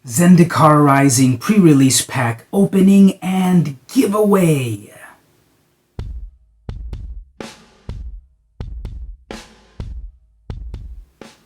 Zendikar Rising pre-release pack opening and giveaway.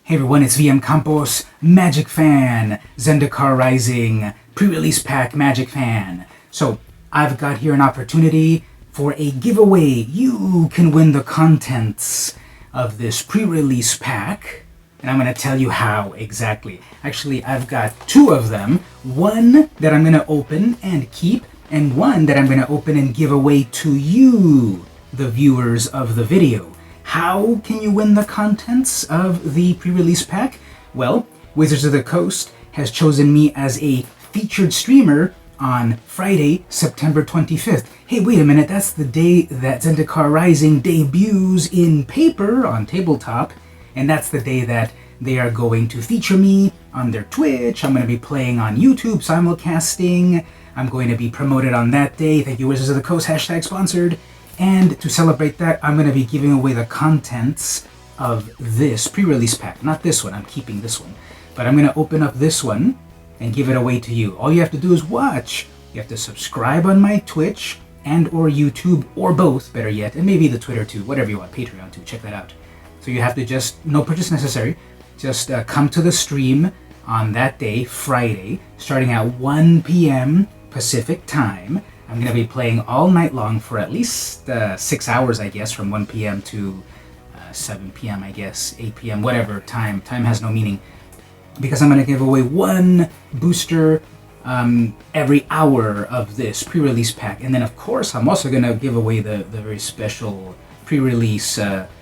Hey everyone, it's VM Campos, Magic Fan, Zendikar Rising pre-release pack Magic Fan. So I've got here an opportunity for a giveaway. You can win the contents of this pre-release pack. And I'm going to tell you how exactly. Actually, I've got two of them. One that I'm going to open and keep, and one that I'm going to open and give away to you, the viewers of the video. How can you win the contents of the pre-release pack? Well, Wizards of the Coast has chosen me as a featured streamer on Friday, September 25th. Hey, wait a minute, that's the day that Zendikar Rising debuts in paper on tabletop. And that's the day that they are going to feature me on their Twitch. I'm going to be playing on YouTube, simulcasting. I'm going to be promoted on that day. Thank you, Wizards of the Coast, #sponsored. And to celebrate that, I'm going to be giving away the contents of this pre-release pack. Not this one, I'm keeping this one. But I'm going to open up this one and give it away to you. All you have to do is watch. You have to subscribe on my Twitch and or YouTube, or both, better yet. And maybe the Twitter too, whatever you want, Patreon too, check that out. So you have to just, no purchase necessary, just come to the stream on that day, Friday, starting at 1 p.m. Pacific time. I'm going to be playing all night long for at least 6 hours, I guess, from 1 p.m. to 7 p.m., I guess, 8 p.m., whatever time. Time has no meaning. Because I'm going to give away one booster every hour of this pre-release pack. And then, of course, I'm also going to give away the very special pre-release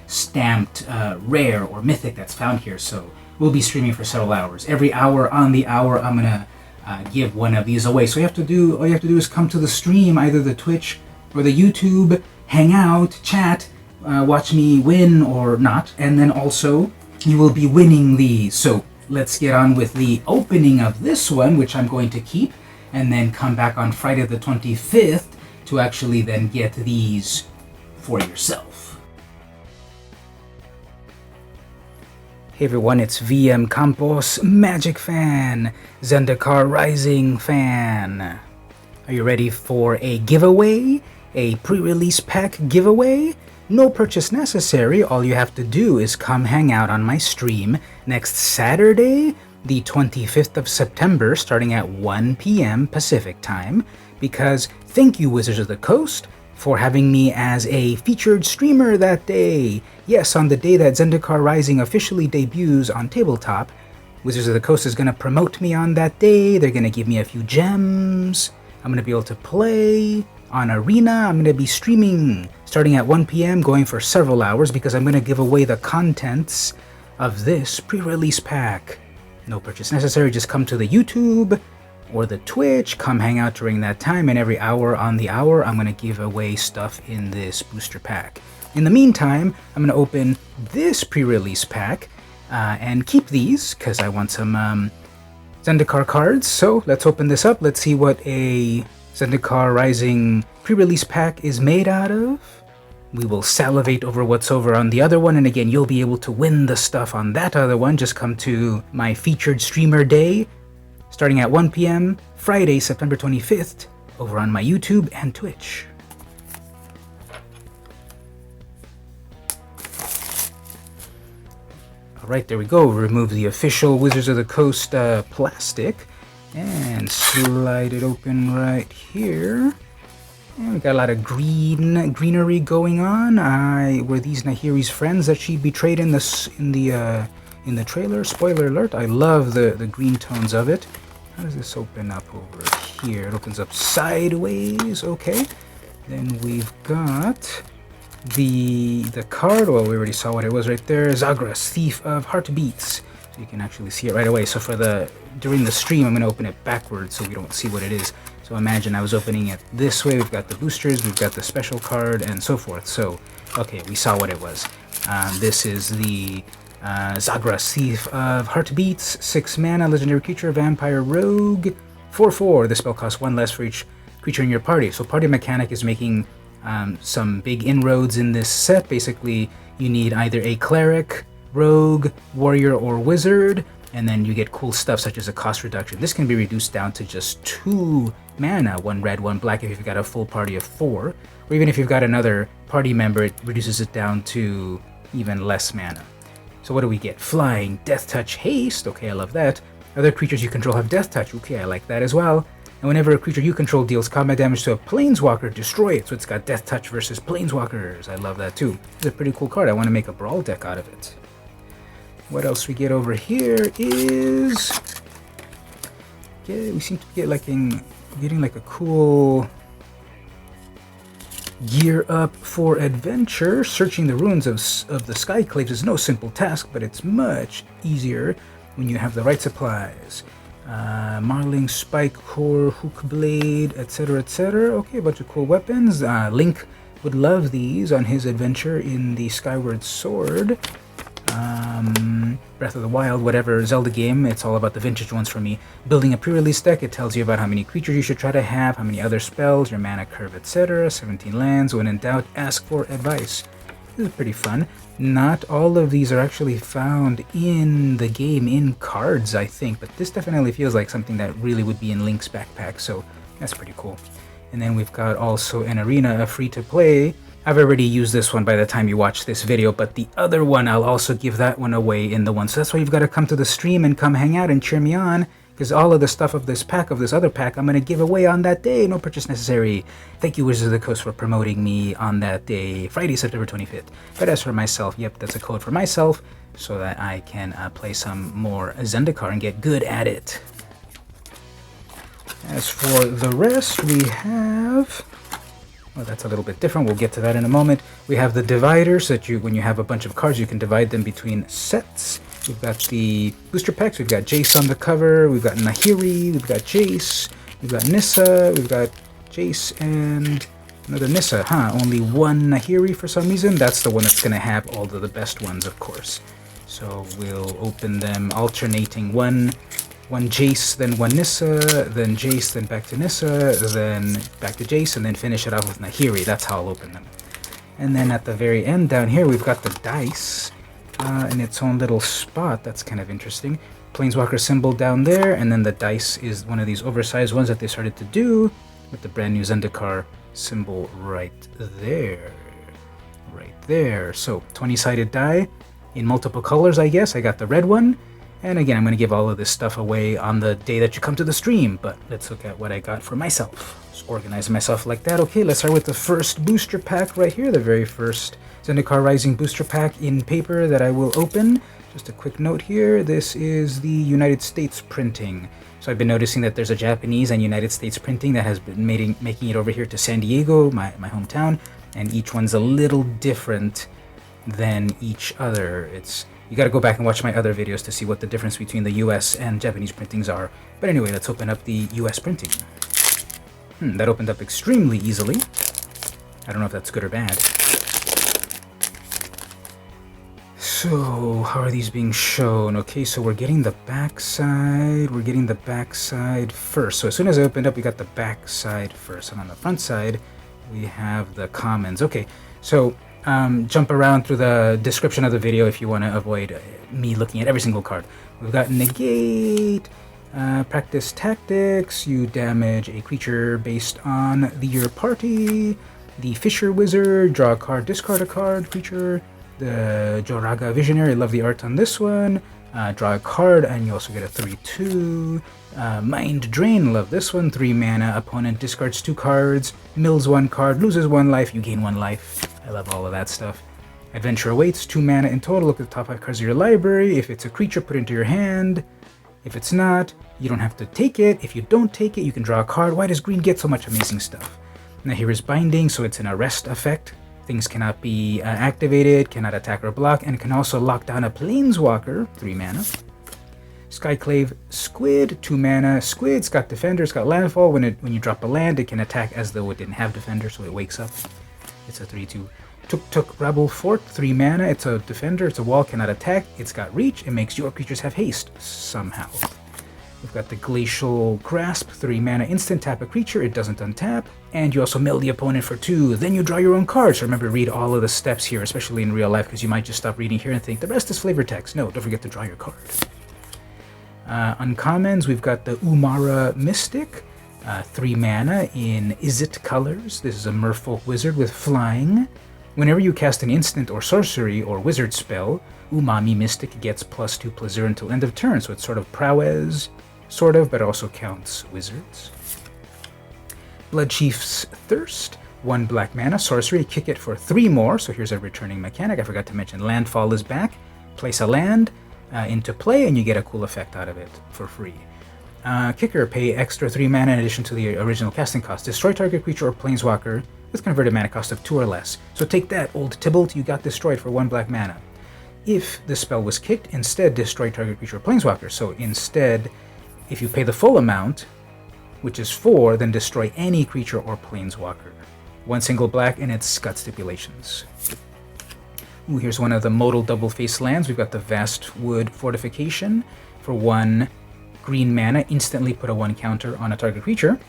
stamped rare or mythic that's found here. So we'll be streaming for several hours. Every hour on the hour, I'm gonna give one of these away. So all you have to do is come to the stream, either the Twitch or the YouTube, hang out, chat, watch me win or not, and then also you will be winning these. So let's get on with the opening of this one, which I'm going to keep, and then come back on Friday the 25th to actually then get these for yourself. Hey everyone, it's VM Campos, Magic Fan, Zendikar Rising Fan. Are you ready for a giveaway? A pre-release pack giveaway? No purchase necessary. All you have to do is come hang out on my stream next Saturday, the 25th of September, starting at 1 p.m. Pacific time. Because thank you, Wizards of the Coast, for having me as a featured streamer that day. Yes, on the day that Zendikar Rising officially debuts on tabletop, Wizards of the Coast is going to promote me on that day. They're going to give me a few gems. I'm going to be able to play on Arena. I'm going to be streaming starting at 1 p.m., going for several hours, because I'm going to give away the contents of this pre-release pack. No purchase necessary. Just come to the YouTube or the Twitch, come hang out during that time, and every hour on the hour, I'm going to give away stuff in this booster pack. In the meantime, I'm going to open this pre-release pack and keep these, because I want some Zendikar cards. So let's open this up. Let's see what a Zendikar Rising pre-release pack is made out of. We will salivate over what's over on the other one, and again, you'll be able to win the stuff on that other one. Just come to my featured streamer day, starting at 1 p.m. Friday, September 25th, over on my YouTube and Twitch. Alright, there we go. Remove the official Wizards of the Coast plastic and slide it open right here. And we got a lot of greenery going on. Were these Nahiri's friends that she betrayed in the trailer? Spoiler alert, I love the green tones of it. How does this open up over here? It opens up sideways, okay. Then we've got the card. Well, we already saw what it was right there. Zagras, Thief of Heartbeats. So you can actually see it right away. So during the stream, I'm going to open it backwards so we don't see what it is. So imagine I was opening it this way. We've got the boosters, we've got the special card, and so forth. So, okay, we saw what it was. This is the Zagras, Thief of Heartbeats, 6 mana, legendary creature, vampire, rogue, 4/4. The spell costs 1 less for each creature in your party. So party mechanic is making some big inroads in this set. Basically, you need either a cleric, rogue, warrior, or wizard, And then you get cool stuff such as a cost reduction. This can be reduced down to just 2 mana, 1 red, 1 black if you've got a full party of 4. Or even if you've got another party member, it reduces it down to even less mana. So what do we get? Flying, Death Touch, Haste. Okay, I love that. Other creatures you control have Death Touch. Okay, I like that as well. And whenever a creature you control deals combat damage to a Planeswalker, destroy it. So it's got Death Touch versus Planeswalkers. I love that too. It's a pretty cool card. I want to make a Brawl deck out of it. What else we get over here is... we seem to get getting like a cool gear up for adventure. Searching the ruins of the Skyclaves is no simple task, but it's much easier when you have the right supplies. Marling, Spike Core, Hook Blade, etc., etc. Okay, a bunch of cool weapons. Link would love these on his adventure in the Skyward Sword. Breath of the Wild, whatever Zelda game, it's all about the vintage ones for me. Building a pre-release deck, it tells you about how many creatures you should try to have, how many other spells, your mana curve, etc. 17 lands. When in doubt, ask for advice. This is pretty fun. Not all of these are actually found in the game in cards, I think, but this definitely feels like something that really would be in Link's backpack, so that's pretty cool. And then we've got also an arena, a free-to-play. I've already used this one by the time you watch this video, but the other one, I'll also give that one away in the one. So that's why you've got to come to the stream and come hang out and cheer me on, because all of the stuff of this pack, of this other pack, I'm going to give away on that day. No purchase necessary. Thank you, Wizards of the Coast, for promoting me on that day, Friday, September 25th. But as for myself, yep, that's a code for myself, so that I can play some more Zendikar and get good at it. As for the rest, we have... well, that's a little bit different. We'll get to that in a moment. We have the dividers that when you have a bunch of cards, you can divide them between sets. We've got the booster packs. We've got Jace on the cover. We've got Nahiri. We've got Jace. We've got Nissa. We've got Jace and another Nissa. Only one Nahiri for some reason. That's the one that's going to have all of the best ones, of course. So we'll open them alternating one Jace, then one Nissa, then Jace, then back to Nissa, then back to Jace, and then finish it off with Nahiri. That's how I'll open them. And then at the very end down here, we've got the dice in its own little spot. That's kind of interesting. Planeswalker symbol down there, and then the dice is one of these oversized ones that they started to do with the brand new Zendikar symbol right there. Right there. So 20-sided die in multiple colors, I guess. I got the red one. And again, I'm going to give all of this stuff away on the day that you come to the stream, but let's look at what I got for myself. Just organize myself like that. Okay, let's start with the first booster pack right here, the very first Zendikar Rising booster pack in paper that I will open. Just a quick note here, this is the United States printing. So I've been noticing that there's a Japanese and United States printing that has been making it over here to San Diego, my hometown, and each one's a little different than each other. You gotta go back and watch my other videos to see what the difference between the US and Japanese printings are. But anyway, let's open up the US printing. That opened up extremely easily. I don't know if that's good or bad. So, how are these being shown? Okay, so we're getting the backside. We're getting the backside first. So as soon as I opened up, we got the backside first. And on the front side, we have the commons. Okay, so jump around through the description of the video if you want to avoid me looking at every single card. We've got Negate, Practice Tactics, you damage a creature based on your party, the Fisher Wizard, draw a card, discard a card, creature, the Joraga Visionary, I love the art on this one, draw a card, and you also get a 3/2, Mind Drain, love this one, 3 mana, opponent discards 2 cards, mills 1 card, loses 1 life, you gain 1 life. I love all of that stuff. Adventure Awaits, 2 mana in total. Look at the top 5 cards of your library. If it's a creature, put it into your hand. If it's not, you don't have to take it. If you don't take it, you can draw a card. Why does green get so much amazing stuff? Now here is Binding, so it's an arrest effect. Things cannot be activated, cannot attack or block, and can also lock down a Planeswalker, 3 mana. Skyclave Squid, 2 mana. Squid's got Defender, it's got Landfall. When you drop a land, it can attack as though it didn't have Defender, so it wakes up. It's a 3/2. Tuk Rebel Fort, 3 mana. It's a defender, it's a wall, cannot attack. It's got reach, it makes your creatures have haste, somehow. We've got the Glacial Grasp, 3 mana instant, tap a creature, it doesn't untap. And you also mill the opponent for 2. Then you draw your own cards. So remember, read all of the steps here, especially in real life, because you might just stop reading here and think, the rest is flavor text. No, don't forget to draw your card. Uncommons, we've got the Umara Mystic, 3 mana in Izzet colors. This is a Merfolk wizard with flying. Whenever you cast an instant or sorcery or wizard spell, Umami Mystic gets +2/+0 until end of turn, so it's sort of prowess, sort of, but also counts wizards. Bloodchief's Thirst, 1 black mana, sorcery, kick it for 3 more, so here's a returning mechanic. I forgot to mention landfall is back. Place a land into play and you get a cool effect out of it for free. Kicker, pay extra 3 mana in addition to the original casting cost. Destroy target creature or planeswalker with converted mana cost of 2 or less. So take that, old Tybalt, you got destroyed for 1 black mana. If the spell was kicked, instead destroy target creature or planeswalker. So instead, if you pay the full amount, which is 4, then destroy any creature or planeswalker. 1 single black and its got stipulations. Ooh, here's one of the modal double-face lands. We've got the Vastwood Fortification. For 1 green mana, instantly put a 1 counter on a target creature.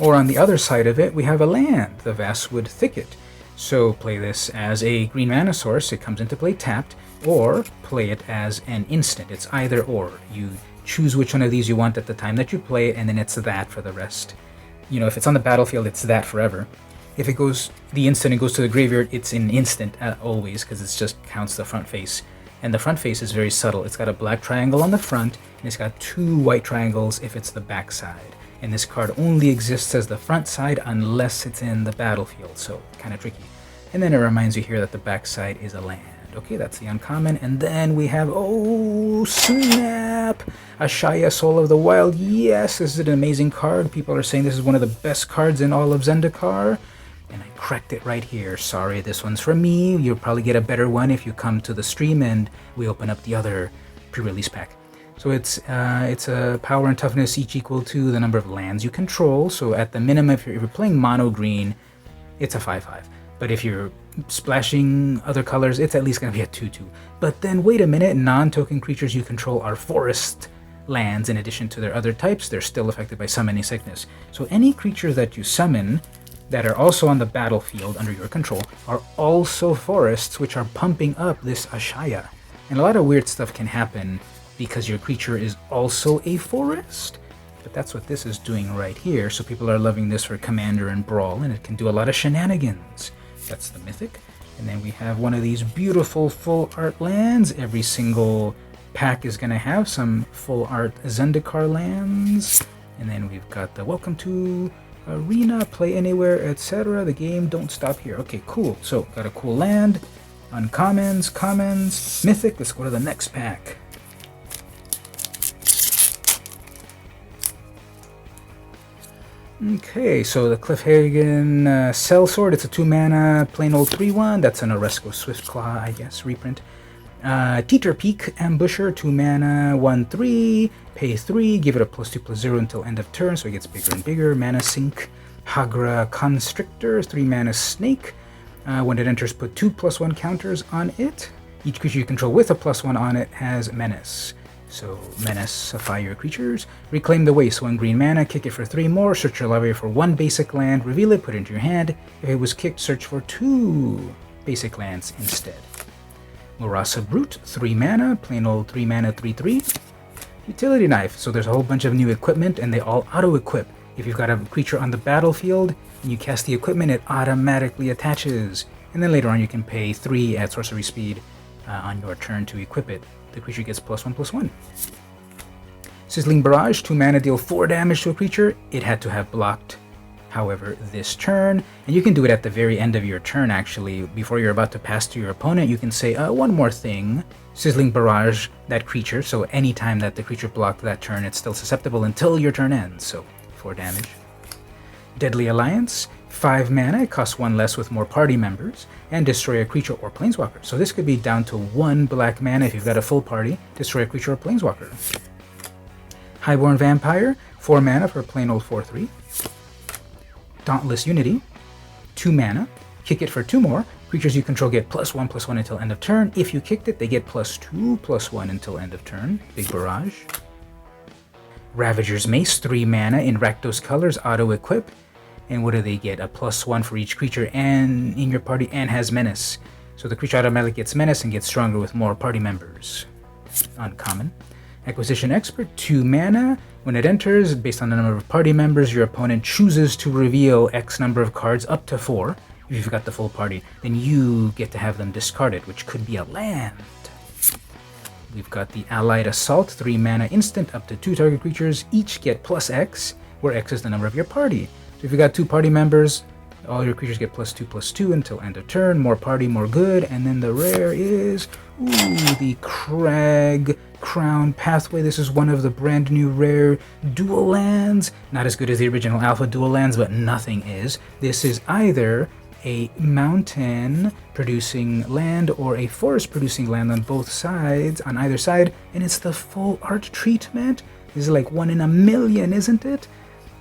Or on the other side of it, we have a land, the Vastwood Thicket. So play this as a green mana source, it comes into play tapped, or play it as an instant. It's either or. You choose which one of these you want at the time that you play it, and then it's that for the rest. You know, if it's on the battlefield, it's that forever. If it goes the instant and goes to the graveyard, it's an instant always, because it just counts the front face. And the front face is very subtle. It's got a black triangle on the front, and it's got 2 white triangles if it's the back side. And this card only exists as the front side unless it's in the battlefield, so kind of tricky. And then it reminds you here that the back side is a land. Okay, that's the uncommon. And then we have, oh snap, Ashaya, Soul of the Wild. Yes, this is an amazing card. People are saying this is one of the best cards in all of Zendikar. And I cracked it right here. Sorry, this one's from me. You'll probably get a better one if you come to the stream and we open up the other pre-release pack. So it's a power and toughness each equal to the number of lands you control. So at the minimum, if you're playing mono green, it's a 5/5. But if you're splashing other colors, it's at least going to be a 2/2. But then wait a minute, non-token creatures you control are forest lands. In addition to their other types, they're still affected by summoning sickness. So any creatures that you summon that are also on the battlefield under your control are also forests, which are pumping up this Ashaya. And a lot of weird stuff can happen because your creature is also a forest. But that's what this is doing right here. So people are loving this for Commander and Brawl, and it can do a lot of shenanigans. That's the Mythic. And then we have one of these beautiful full art lands. Every single pack is going to have some full art Zendikar lands. And then we've got the Welcome to Arena, Play Anywhere, etc. The game don't stop here. Okay, cool. So got a cool land, uncommons, commons, Mythic. Let's go to the next pack. Okay, so the Cliffhaven Sellsword, it's a 2 mana, plain old 3/1. That's an Oresco Swiftclaw, I guess, reprint. Teeter Peak Ambusher, 2 mana, 1/3, pay 3, give it a +2/+0 until end of turn, so it gets bigger and bigger. Mana Sink, Hagra Constrictor, 3 mana Snake. When it enters, put 2 +1 counters on it. Each creature you control with a +1 on it has Menace. So, Menace, fire creatures. Reclaim the Waste, 1 green mana, kick it for 3 more, search your library for 1 basic land, reveal it, put it into your hand. If it was kicked, search for 2 basic lands instead. Murasa Brute, 3 mana, plain old 3 mana, 3/3. Utility Knife, so there's a whole bunch of new equipment and they all auto-equip. If you've got a creature on the battlefield and you cast the equipment, it automatically attaches. And then later on you can pay 3 at sorcery speed on your turn to equip it. The creature gets +1/+1. Sizzling Barrage, 2 mana, deal 4 damage to a creature. It had to have blocked, however, this turn. And you can do it at the very end of your turn, actually. Before you're about to pass to your opponent, you can say, one more thing. Sizzling Barrage that creature, so anytime that the creature blocked that turn, it's still susceptible until your turn ends. So, 4 damage. Deadly Alliance, 5 mana, it costs 1 less with more party members, and destroy a creature or planeswalker. So this could be down to 1 black mana if you've got a full party, destroy a creature or planeswalker. Highborn Vampire, 4 mana for a plain old 4/3. Dauntless Unity, 2 mana, kick it for 2 more, creatures you control get +1/+1 until end of turn. If you kicked it, they get +2/+1 until end of turn. Big Barrage. Ravager's Mace, 3 mana in Rakdos colors, auto-equip. And what do they get? A +1 for each creature and in your party and has Menace. So the creature automatically gets Menace and gets stronger with more party members. Uncommon. Acquisition Expert, 2 mana. When it enters, based on the number of party members, your opponent chooses to reveal X number of cards up to 4. If you've got the full party, then you get to have them discarded, which could be a land. We've got the Allied Assault, 3 mana instant, up to 2 target creatures, each get plus X, where X is the number of your party. So if you've got 2 party members, all your creatures get +2/+2 until end of turn. More party, more good. And then the rare is, the Crag Crown Pathway. This is one of the brand new rare dual lands. Not as good as the original Alpha dual lands, but nothing is. This is either a mountain producing land or a forest producing land on both sides, on either side, and it's the full art treatment. This is like 1 in a million, isn't it?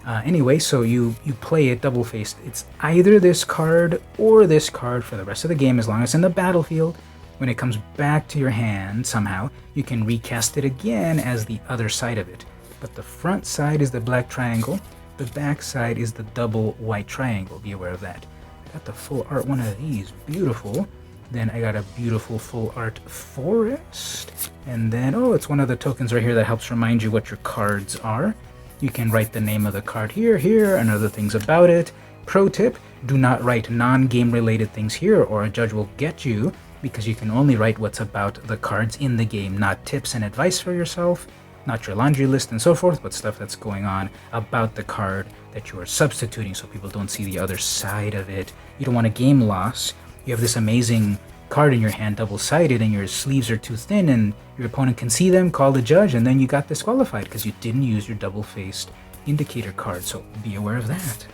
Anyway, so you play it double-faced. It's either this card or this card for the rest of the game, as long as it's in the battlefield. When it comes back to your hand, somehow, you can recast it again as the other side of it. But the front side is the black triangle, the back side is the double white triangle. Be aware of that. I got the full art one of these, beautiful. Then I got a beautiful full art forest. And then, it's one of the tokens right here that helps remind you what your cards are. You can write the name of the card here, and other things about it. Pro tip, do not write non-game related things here or a judge will get you, because you can only write what's about the cards in the game, not tips and advice for yourself, not your laundry list and so forth, but stuff that's going on about the card that you are substituting so people don't see the other side of it. You don't want a game loss. You have this amazing card in your hand, double-sided, and your sleeves are too thin and your opponent can see them, call the judge, and then you got disqualified because you didn't use your double-faced indicator card, so be aware of that.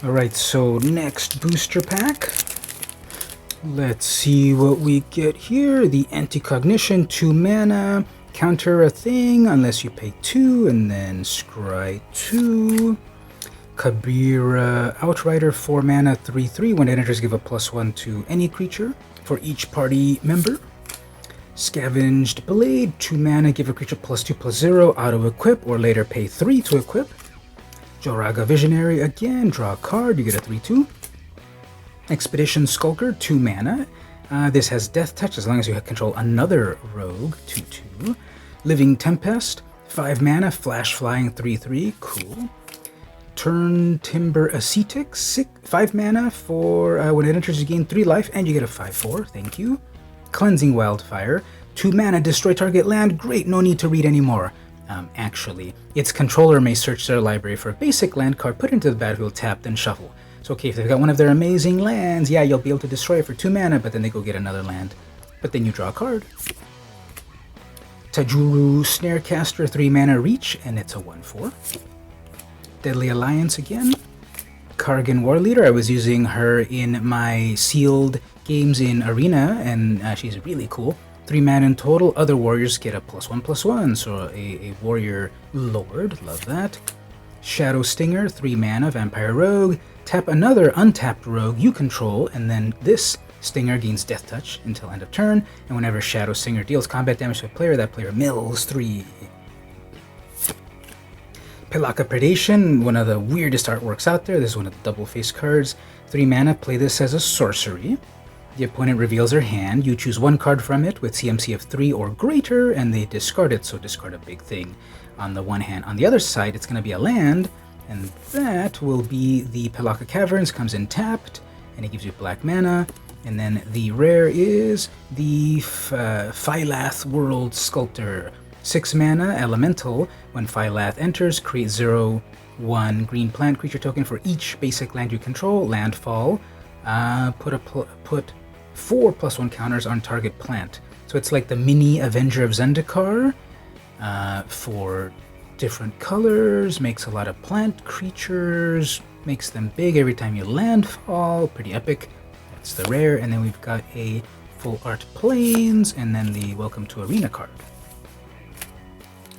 Alright, so next booster pack. Let's see what we get here. The Anti-Cognition, 2 mana, counter a thing unless you pay 2, and then scry 2. Kabira Outrider, 4 mana, 3/3. When it enters, give a +1 to any creature for each party member. Scavenged Blade, 2 mana, give a creature +2/+0, auto-equip, or later pay 3 to equip. Joraga Visionary, again, draw a card, you get a 3/2. Expedition Skulker, 2 mana. This has Death Touch as long as you control another rogue, 2/2. Living Tempest, 5 mana, Flash Flying, 3/3, cool. Turn Timber Ascetic, 5 mana for when it enters you gain 3 life and you get a 5/4, thank you. Cleansing Wildfire, 2 mana, destroy target land, great, no need to read anymore. Actually, its controller may search their library for a basic land card, put into the battlefield, tap, then shuffle. So okay, if they've got one of their amazing lands, yeah, you'll be able to destroy it for 2 mana, but then they go get another land. But then you draw a card. Tajuru Snarecaster, 3 mana reach, and it's a 1/4. Deadly Alliance again. Kargan Warleader, I was using her in my sealed games in Arena, and she's really cool. 3 mana in total, other warriors get a +1/+1, so a warrior lord, love that. Shadow Stinger, 3 mana, Vampire Rogue. Tap another untapped rogue you control, and then this Stinger gains Death Touch until end of turn, and whenever Shadow Stinger deals combat damage to a player, that player mills 3. Pelaka Predation, one of the weirdest artworks out there. This is one of the double-faced cards. 3 mana, play this as a sorcery. The opponent reveals their hand. You choose 1 card from it with CMC of 3 or greater, and they discard it, so discard a big thing on the one hand. On the other side, it's going to be a land, and that will be the Pelaka Caverns, comes in tapped, and it gives you black mana. And then the rare is the Phylath World Sculptor. 6 mana, elemental. When Phylath enters, create 0/1 green plant creature token for each basic land you control. Landfall. Put 4 +1 counters on target plant. So it's like the mini Avenger of Zendikar for different colors. Makes a lot of plant creatures. Makes them big every time you landfall. Pretty epic. That's the rare. And then we've got a full art plains, and then the Welcome to Arena card.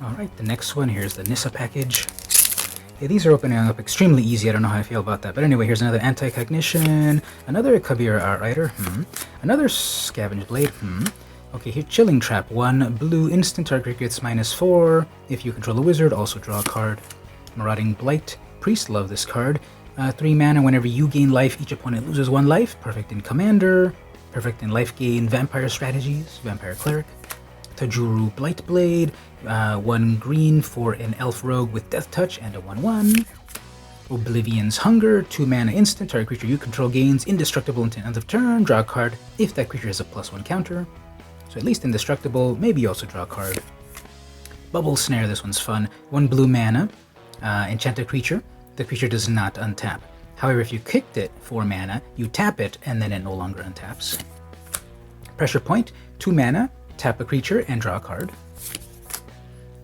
Alright, the next one, here's the Nissa package. Yeah, these are opening up extremely easy, I don't know how I feel about that. But anyway, here's another Anti-Cognition, another Kabira Outrider, another Scavenged Blade, Okay, here, Chilling Trap, 1 blue instant, target gets -4. If you control a wizard, also draw a card. Marauding Blight Priest, love this card. 3 mana, whenever you gain life, each opponent loses 1 life. Perfect in Commander, perfect in life gain Vampire strategies, Vampire Cleric. Tajuru Blightblade, 1 green for an elf rogue with Death Touch and a 1/1. Oblivion's Hunger, 2 mana instant, target creature you control gains indestructible until end of turn, draw a card if that creature has a +1 counter. So at least indestructible, maybe you also draw a card. Bubble Snare, this one's fun. 1 blue mana, enchant a creature. The creature does not untap. However, if you kicked it 4 mana, you tap it and then it no longer untaps. Pressure Point, 2 mana, tap a creature and draw a card.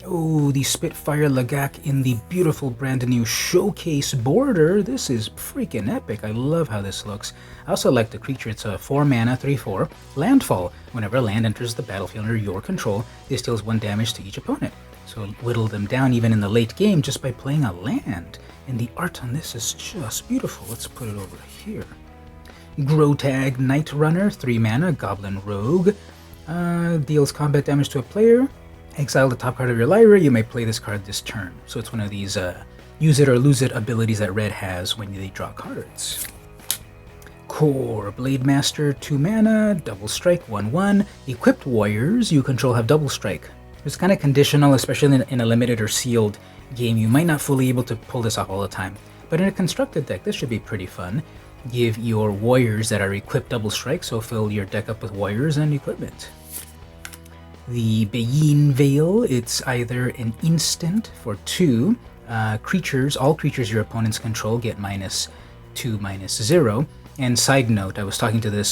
Oh, the Spitfire Lagak in the beautiful brand new showcase border. This is freaking epic. I love how this looks. I also like the creature. It's a 4 mana, 3/4 landfall. Whenever a land enters the battlefield under your control, this deals 1 damage to each opponent. So whittle them down even in the late game just by playing a land. And the art on this is just beautiful. Let's put it over here. Grotag Night Runner, 3 mana, Goblin Rogue. Deals combat damage to a player. Exile the top card of your library. You may play this card this turn. So it's one of these use it or lose it abilities that red has when they draw cards. Core Blade Master, 2 mana, double strike, 1/1. Equipped warriors you control have double strike. It's kind of conditional, especially in a limited or sealed game. You might not fully able to pull this off all the time. But in a constructed deck, this should be pretty fun. Give your warriors that are equipped double strike, so fill your deck up with warriors and equipment. The Bayin Veil, it's either an instant for 2 creatures, all creatures your opponents control get -2/-0. And side note, I was talking to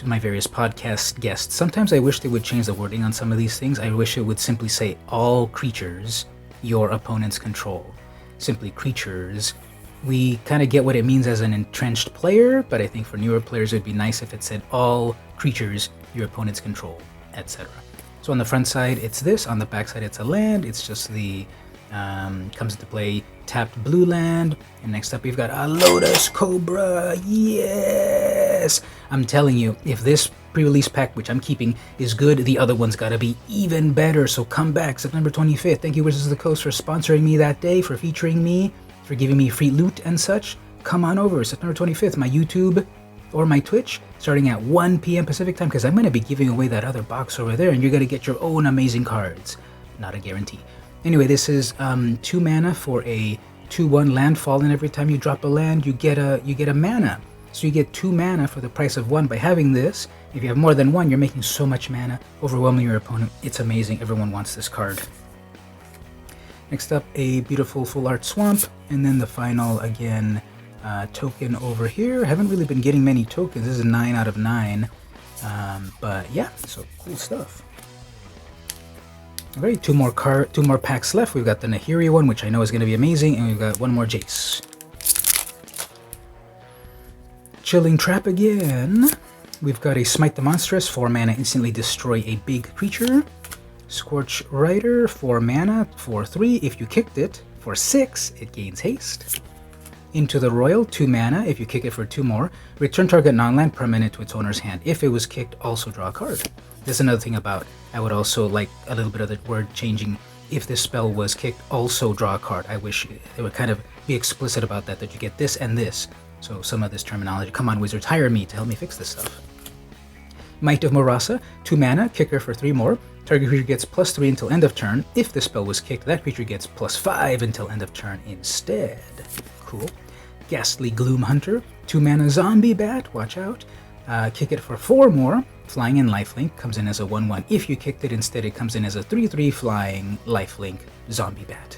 my various podcast guests. Sometimes I wish they would change the wording on some of these things. I wish it would simply say all creatures your opponents control. Simply creatures. We kind of get what it means as an entrenched player, but I think for newer players it would be nice if it said all creatures your opponents control, etc. So on the front side, it's this. On the back side, it's a land. It's just the, comes into play, tapped blue land. And next up, we've got a Lotus Cobra. Yes! I'm telling you, if this pre-release pack, which I'm keeping, is good, the other one's got to be even better. So come back, September 25th. Thank you, Wizards of the Coast, for sponsoring me that day, for featuring me, for giving me free loot and such. Come on over, September 25th, my YouTube or my Twitch, starting at 1 p.m. Pacific time, because I'm going to be giving away that other box over there, and you're going to get your own amazing cards. Not a guarantee. Anyway, this is 2 mana for a 2/1 landfall, and every time you drop a land, you get a mana. So you get 2 mana for the price of 1 by having this. If you have more than 1, you're making so much mana, overwhelming your opponent. It's amazing. Everyone wants this card. Next up, a beautiful full art swamp, and then the final, again, token over here. I haven't really been getting many tokens. This is 9 out of 9. But yeah, so cool stuff. Alright, 2 more packs left. We've got the Nahiri one, which I know is going to be amazing, and we've got 1 more Jace. Chilling Trap again. We've got a Smite the Monstrous, 4 mana, instantly destroy a big creature. Scorch Rider, 4 mana, for 3. If you kicked it, for 6, it gains haste. Into the Royal, 2 mana. If you kick it for 2 more, return target non-land permanent to its owner's hand. If it was kicked, also draw a card. There's another thing about, I would also like a little bit of the word changing. If this spell was kicked, also draw a card. I wish it would kind of be explicit about that you get this and this. So some of this terminology. Come on, Wizards, hire me to help me fix this stuff. Might of Murasa, 2 mana, kicker for 3 more. Target creature gets +3 until end of turn. If the spell was kicked, that creature gets +5 until end of turn instead. Cool. Ghastly Gloom Hunter, 2 mana zombie bat, watch out. Kick it for 4 more. Flying and lifelink, comes in as a 1/1. If you kicked it instead, it comes in as a 3/3 flying lifelink zombie bat.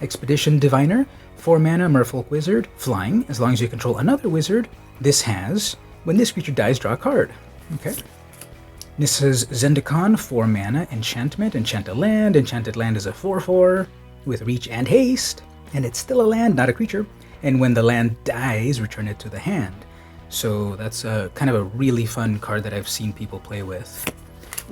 Expedition Diviner, 4 mana Merfolk Wizard, flying. As long as you control another wizard, this has, when this creature dies, draw a card. Okay. This is Zendikar, 4 mana, enchantment, enchant a land. Enchanted land is a 4/4 with reach and haste, and it's still a land, not a creature. And when the land dies, return it to the hand. So that's kind of a really fun card that I've seen people play with.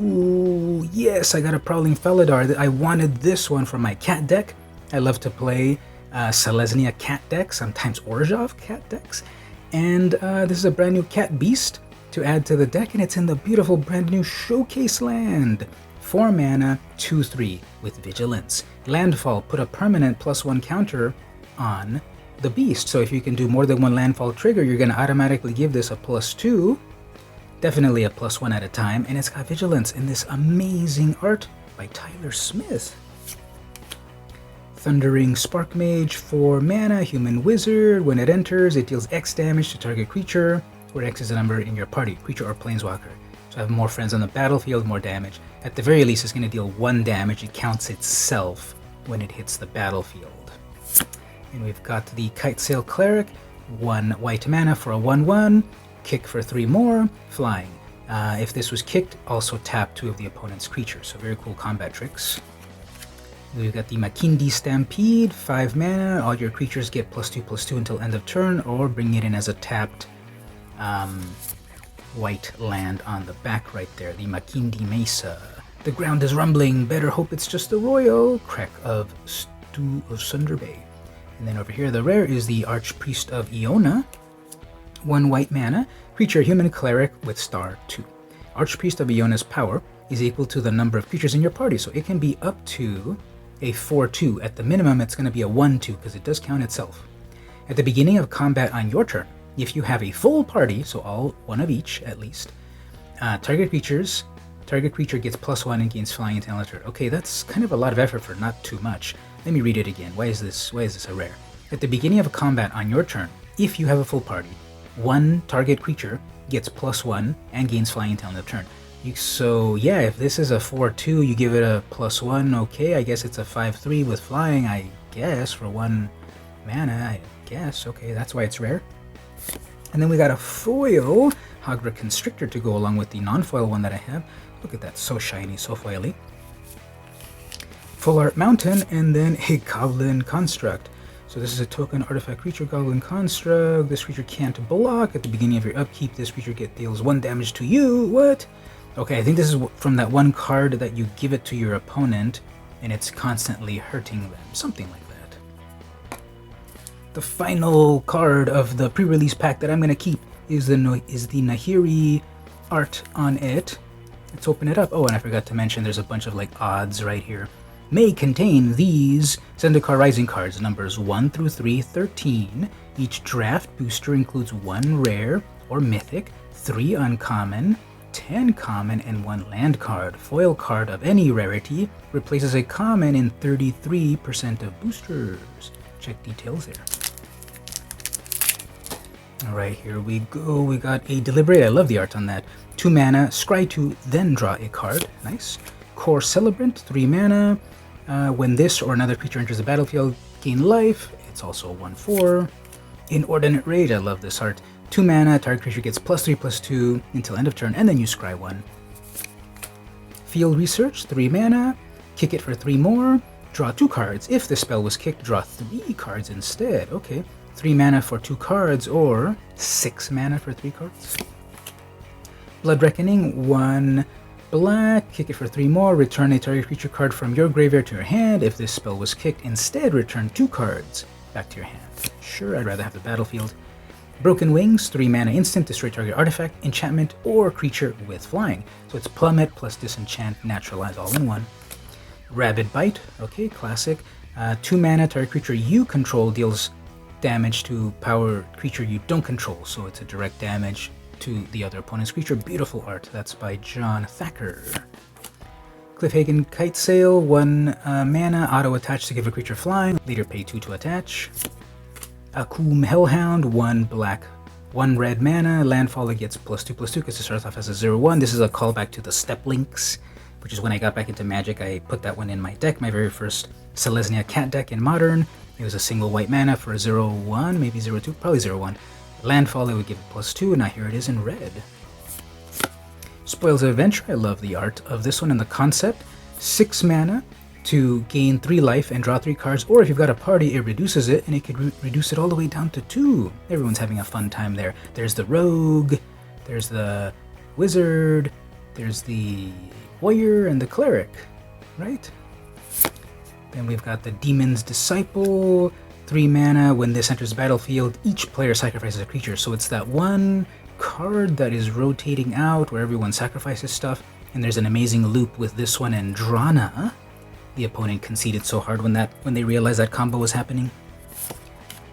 Ooh, yes, I got a Prowling Felidar. I wanted this one for my cat deck. I love to play Selesnya cat decks, sometimes Orzhov cat decks. And this is a brand new cat beast to add to the deck, and it's in the beautiful brand new Showcase land. 4 mana, 2/3 with Vigilance. Landfall, put a permanent +1 counter on the beast. So if you can do more than 1 landfall trigger, you're going to automatically give this a +2. Definitely a +1 at a time, and it's got Vigilance in this amazing art by Tyler Smith. Thundering Spark Mage, 4 mana, human wizard. When it enters, it deals X damage to target creature, where X is the number in your party, creature or planeswalker. So I have more friends on the battlefield, more damage. At the very least, it's going to deal 1 damage. It counts itself when it hits the battlefield. And we've got the Kitesail Cleric, 1 white mana for a 1/1, kick for 3 more, flying. If this was kicked, also tap 2 of the opponent's creatures. So very cool combat tricks. We've got the Makindi Stampede, 5 mana. All your creatures get +2/+2 until end of turn, or bring it in as a tapped white land on the back right there. The Makindi Mesa. The ground is rumbling. Better hope it's just a royal. Crack of Stew of Sunder Bay. And then over here, the rare is the Archpriest of Iona. 1 white mana. Creature human cleric with star 2. Archpriest of Iona's power is equal to the number of creatures in your party, so it can be up to a 4/2. At the minimum, it's going to be a 1/2 because it does count itself. At the beginning of combat on your turn, if you have a full party, so all 1 of each at least, target creature gets +1 and gains flying until end of turn. Okay, that's kind of a lot of effort for not too much. Let me read it again. Why is this a rare? At the beginning of a combat on your turn, if you have a full party, 1 target creature gets +1 and gains flying until end of turn. So yeah, if this is a 4/2, you give it a +1. Okay, I guess it's a 5/3 with flying. I guess for 1 mana. I guess. Okay, that's why it's rare. And then we got a foil Hagra Constrictor to go along with the non-foil one that I have. Look at that, so shiny, so foily. Full Art Mountain, and then a Goblin Construct. So this is a token artifact creature, Goblin Construct. This creature can't block. At the beginning of your upkeep, this creature deals 1 damage to you. What? Okay, I think this is from that one card that you give it to your opponent, and it's constantly hurting them. Something like that. The final card of the pre-release pack that I'm going to keep is the Nahiri art on it. Let's open it up. Oh, and I forgot to mention there's a bunch of odds right here. May contain these Zendikar Rising cards, numbers 1 through 3, 13. Each draft booster includes 1 rare or mythic, 3 uncommon, 10 common, and 1 land card. Foil card of any rarity replaces a common in 33% of boosters. Check details there. Alright, here we go. We got a Deliberate. I love the art on that. 2 mana, scry 2, then draw a card. Nice. Core Celebrant, 3 mana. When this or another creature enters the battlefield, gain life. It's also a 1/4. Inordinate Rage. I love this art. 2 mana, target creature gets +3/+2 until end of turn, and then you scry 1. Field Research, 3 mana. Kick it for 3 more. Draw 2 cards. If the spell was kicked, draw 3 cards instead. Okay. 3 mana for 2 cards, or 6 mana for 3 cards. Blood Reckoning, 1 black. Kick it for 3 more. Return a target creature card from your graveyard to your hand. If this spell was kicked, instead return 2 cards back to your hand. Sure, I'd rather have the battlefield. Broken Wings, 3 mana instant, destroy target artifact, enchantment, or creature with flying. So it's Plummet plus Disenchant, Naturalize all in one. Rabid Bite, okay, classic. 2 mana, target creature you control deals damage to power creature you don't control. So it's a direct damage to the other opponent's creature. Beautiful art. That's by John Thacker. Cliffhaven Kitesail, 1 mana, auto attach to give a creature flying. Later pay 2 to attach. Akum Hellhound, 1 black, 1 red mana. Landfall, it gets +2/+2 because it starts off as a 0/1. This is a callback to the Step Links, which is when I got back into Magic. I put that one in my deck, my very first Selesnya Cat deck in Modern. It was a single white mana for a 0/1, maybe 0/2, probably 0/1. Landfall, it would give it +2, and now here it is in red. Spoils of Adventure, I love the art of this one and the concept. 6 mana to gain 3 life and draw 3 cards, or if you've got a party, it reduces it, and it could reduce it all the way down to 2. Everyone's having a fun time there. There's the Rogue, there's the Wizard, there's the Warrior, and the Cleric, right? Then we've got the Demon's Disciple, 3 mana. When this enters the battlefield, each player sacrifices a creature. So it's that one card that is rotating out where everyone sacrifices stuff. And there's an amazing loop with this one and Drana. The opponent conceded so hard when they realized that combo was happening.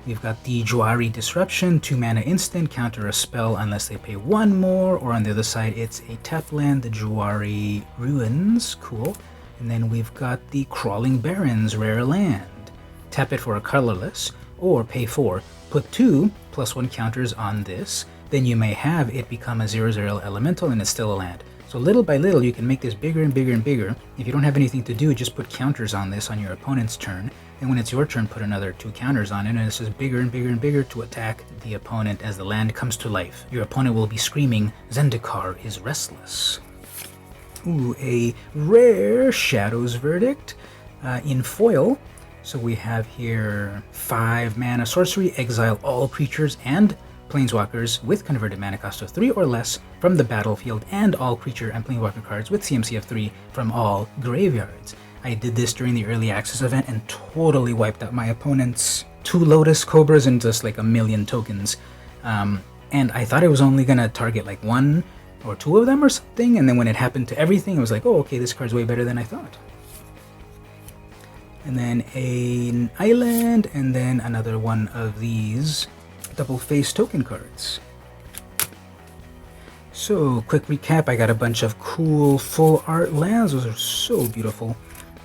We've got the Juari Disruption, 2 mana instant, counter a spell unless they pay 1 more, or on the other side it's a tap land, the Juari Ruins, cool. And then we've got the Crawling Barrens, rare land. Tap it for a colorless, or pay 4, put 2 +1 counters on this, then you may have it become a 0/0 elemental and it's still a land. So little by little you can make this bigger and bigger and bigger. If you don't have anything to do, just put counters on this on your opponent's turn, and when it's your turn, put another 2 counters on it, and this is bigger and bigger and bigger to attack the opponent as the land comes to life. Your opponent will be screaming, "Zendikar is restless." Ooh, a rare Shadow's Verdict in foil. So we have here 5 mana sorcery, exile all creatures and planeswalkers with converted mana cost of 3 or less from the battlefield, and all creature and planeswalker cards with CMC of 3 from all graveyards. I did this during the early access event and totally wiped out my opponent's 2 Lotus Cobras and just like a million tokens. And I thought it was only gonna target like 1 or 2 of them or something, and then when it happened to everything, I was like, oh, okay, this card's way better than I thought. And then an island, and then another one of these double-face token cards. So, quick recap, I got a bunch of cool full art lands. Those are so beautiful.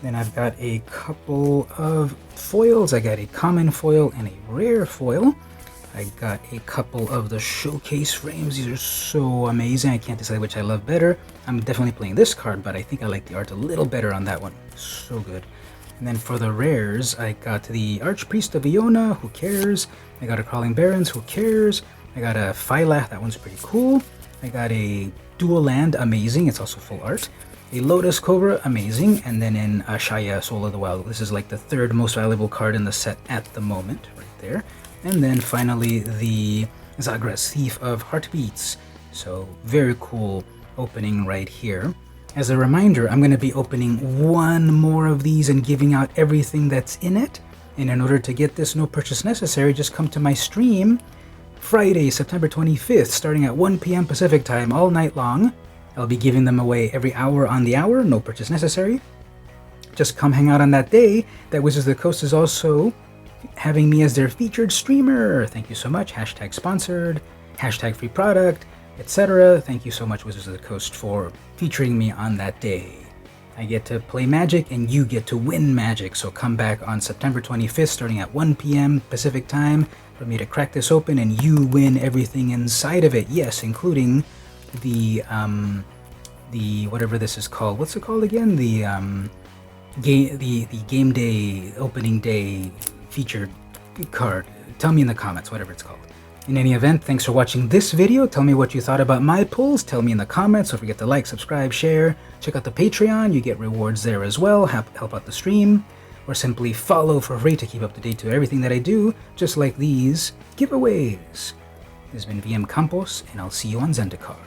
Then I've got a couple of foils. I got a common foil and a rare foil. I got a couple of the showcase frames. These are so amazing. I can't decide which I love better. I'm definitely playing this card, but I think I like the art a little better on that one. So good. And then for the rares, I got the Archpriest of Iona, who cares? I got a Crawling Barrens, who cares? I got a Phyla, that one's pretty cool. I got a Dual Land, amazing, it's also full art. A Lotus Cobra, amazing, and then in Ashaya, Soul of the Wild. This is like the 3rd most valuable card in the set at the moment, right there. And then finally the Zagras, Thief of Heartbeats. So very cool opening right here. As a reminder, I'm going to be opening 1 more of these and giving out everything that's in it. And in order to get this, no purchase necessary, just come to my stream Friday, September 25th, starting at 1 p.m. Pacific time, all night long. I'll be giving them away every hour on the hour, no purchase necessary. Just come hang out on that day. That Wizards of the Coast is also having me as their featured streamer. Thank you so much. Hashtag sponsored, hashtag free product, etc. Thank you so much, Wizards of the Coast, for featuring me on that day. I get to play Magic and you get to win Magic, so come back on September 25th starting at 1 p.m. Pacific time for me to crack this open and you win everything inside of it. Yes, including the whatever this is called. What's it called again? The game day, opening day featured card. Tell me in the comments, whatever it's called. In any event, thanks for watching this video. Tell me what you thought about my pulls. Tell me in the comments. Don't forget to like, subscribe, share. Check out the Patreon. You get rewards there as well. Help out the stream. Or simply follow for free to keep up to date to everything that I do, just like these giveaways. This has been VM Campos, and I'll see you on Zendikar.